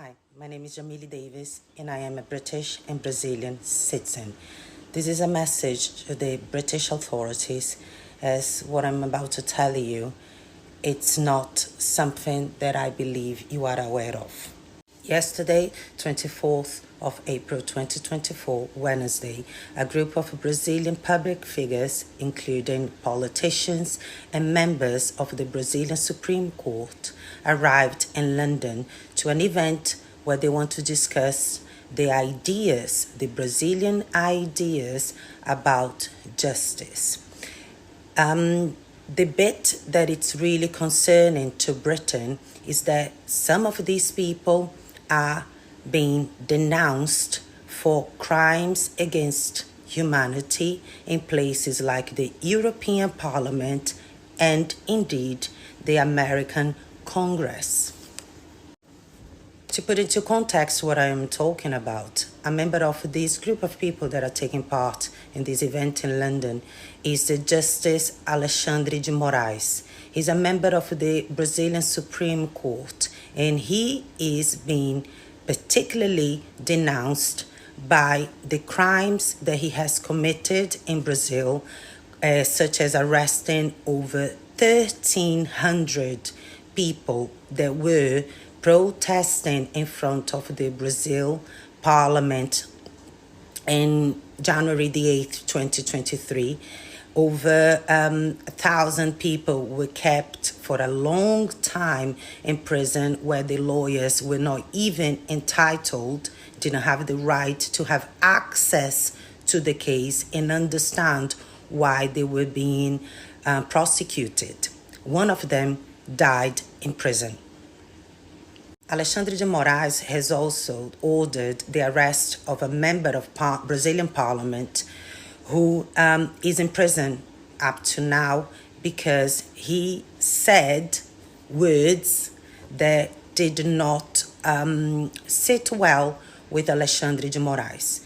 Hi, my name is Jamile Davis, and I am a British and Brazilian citizen. This is a message to the British authorities, as what I'm about to tell you, it's not something that I believe you are aware of. Yesterday, 24th of April 2024, Wednesday, a group of Brazilian public figures, including politicians and members of the Brazilian Supreme Court, arrived in London to an event where they want to discuss the Brazilian ideas about justice. The bit that it's really concerning to Britain is that some of these people are being denounced for crimes against humanity in places like the European Parliament and indeed the American Congress. To put into context what I am talking about, a member of this group of people that are taking part in this event in London is the Justice Alexandre de Moraes. He's a member of the Brazilian Supreme Court, and he is being particularly denounced by the crimes that he has committed in Brazil, such as arresting over 1,300 people that were protesting in front of the Brazil Parliament in January the 8th, 2023. Over 1,000 people were kept for a long time in prison where the lawyers were not even entitled, didn't have the right to have access to the case and understand why they were being prosecuted. One of them died in prison. Alexandre de Moraes has also ordered the arrest of a member of Brazilian Parliament who is in prison up to now because he said words that did not sit well with Alexandre de Moraes.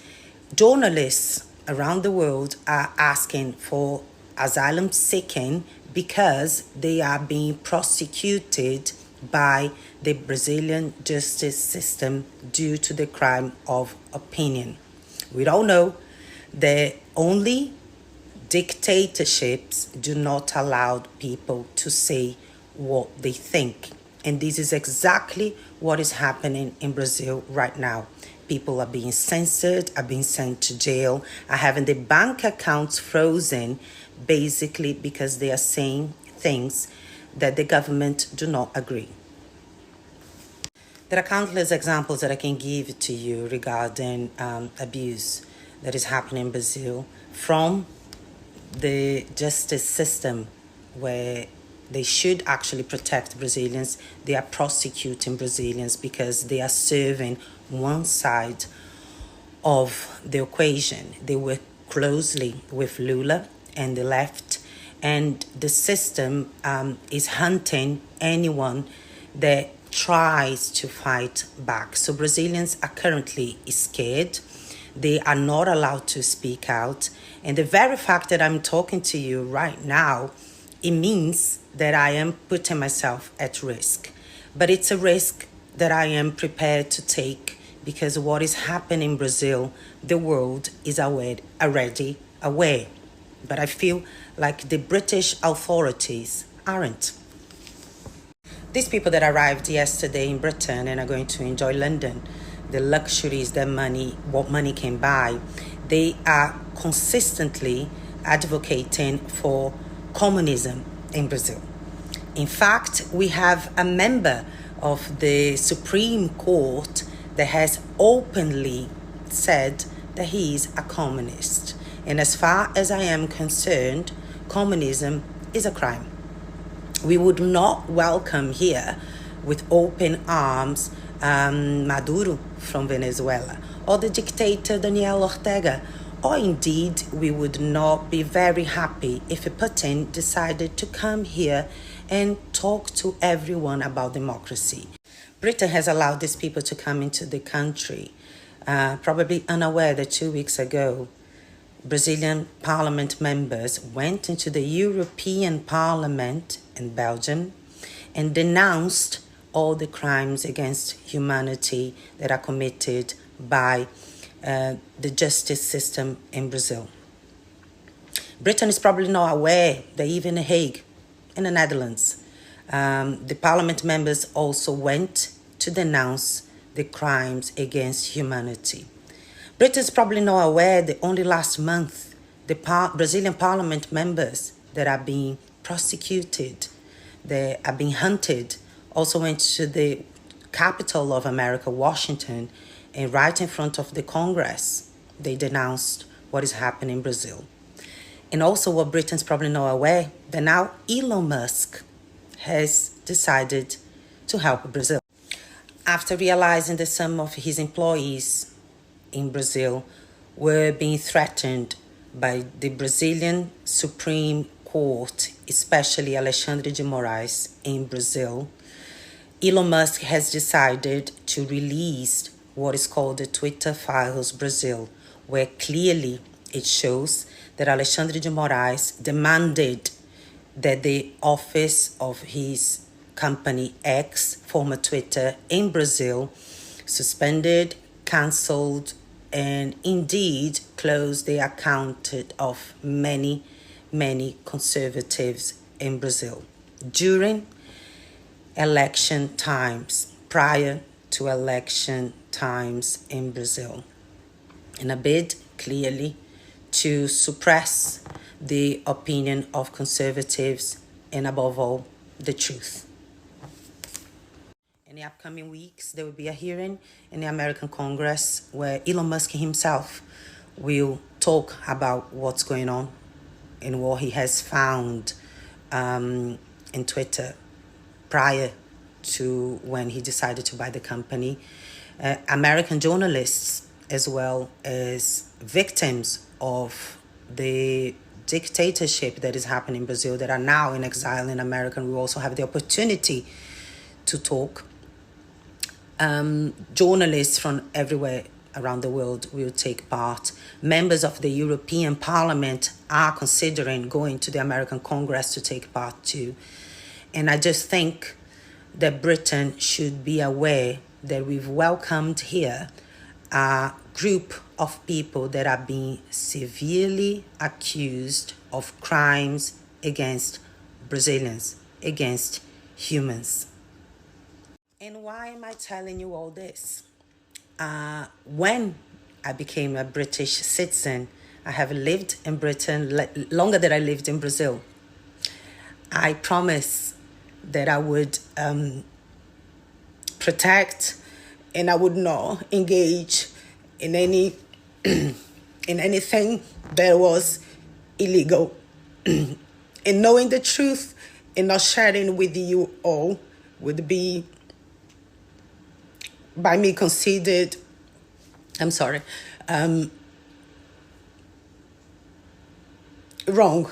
Journalists around the world are asking for asylum seeking because they are being prosecuted by the Brazilian justice system due to the crime of opinion. We all know that only dictatorships do not allow people to say what they think. And this is exactly what is happening in Brazil right now. People are being censored, are being sent to jail, are having their bank accounts frozen, basically because they are saying things that the government do not agree. There are countless examples that I can give to you regarding abuse that is happening in Brazil from the justice system, where they should actually protect Brazilians. They are prosecuting Brazilians because they are serving one side of the equation. They work closely with Lula and the left, and the system is hunting anyone that tries to fight back. So Brazilians are currently scared. They are not allowed to speak out. And the very fact that I'm talking to you right now, it means that I am putting myself at risk. But it's a risk that I am prepared to take because what is happening in Brazil, the world is already aware. But I feel like the British authorities aren't. These people that arrived yesterday in Britain and are going to enjoy London, the luxuries that what money can buy, they are consistently advocating for communism in Brazil. In fact, we have a member of the Supreme Court that has openly said that he is a communist. And as far as I am concerned, communism is a crime. We would not welcome here with open arms Maduro from Venezuela or the dictator Daniel Ortega, or indeed we would not be very happy if Putin decided to come here and talk to everyone about democracy. Britain has allowed these people to come into the country, probably unaware that 2 weeks ago Brazilian parliament members went into the European Parliament in Belgium and denounced all the crimes against humanity that are committed by the justice system in Brazil. Britain is probably not aware that even in Hague, in the Netherlands, the parliament members also went to denounce the crimes against humanity. Britain's probably not aware that only last month, the Brazilian parliament members that are being prosecuted, that are being hunted, also went to the capital of America, Washington, and right in front of the Congress, they denounced what is happening in Brazil. And also what Britain's probably not aware, that now Elon Musk has decided to help Brazil. After realizing that some of his employees in Brazil were being threatened by the Brazilian Supreme Court, especially Alexandre de Moraes in Brazil, Elon Musk has decided to release what is called the Twitter Files Brazil, where clearly it shows that Alexandre de Moraes demanded that the office of his company X, former Twitter, in Brazil, suspended, cancelled, and indeed closed the account of many conservatives in Brazil during election times, prior to election times in Brazil, in a bid clearly to suppress the opinion of conservatives and above all, the truth. In the upcoming weeks, there will be a hearing in the American Congress where Elon Musk himself will talk about what's going on and what he has found in Twitter prior to when he decided to buy the company. American journalists, as well as victims of the dictatorship that is happening in Brazil, that are now in exile in America, we also have the opportunity to talk. Journalists from everywhere around the world will take part. Members of the European Parliament are considering going to the American Congress to take part too. And I just think that Britain should be aware that we've welcomed here a group of people that are being severely accused of crimes against Brazilians, against humans. And why am I telling you all this? When I became a British citizen, I have lived in Britain longer than I lived in Brazil. I promised that I would protect and I would not engage in any in anything that was illegal. And knowing the truth and not sharing with you all would be, by me, considered, wrong.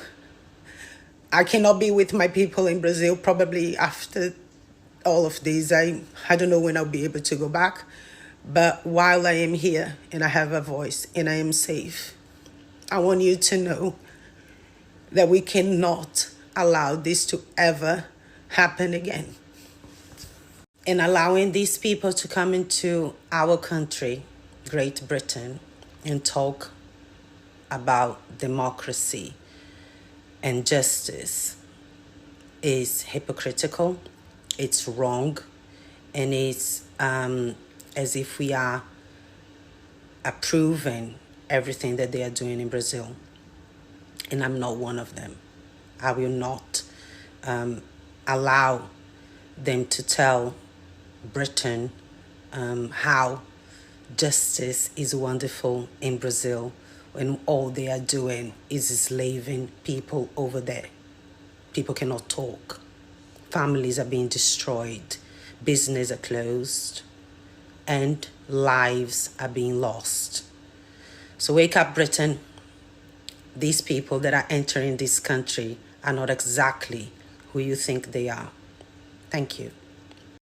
I cannot be with my people in Brazil. Probably after all of this, I don't know when I'll be able to go back. But while I am here and I have a voice and I am safe, I want you to know that we cannot allow this to ever happen again. And allowing these people to come into our country, Great Britain, and talk about democracy and justice is hypocritical, it's wrong, and it's as if we are approving everything that they are doing in Brazil. And I'm not one of them. I will not allow them to tell Britain how justice is wonderful in Brazil when all they are doing is enslaving people over there. People cannot talk. Families are being destroyed. Businesses are closed. And lives are being lost. So wake up, Britain. These people that are entering this country are not exactly who you think they are. Thank you.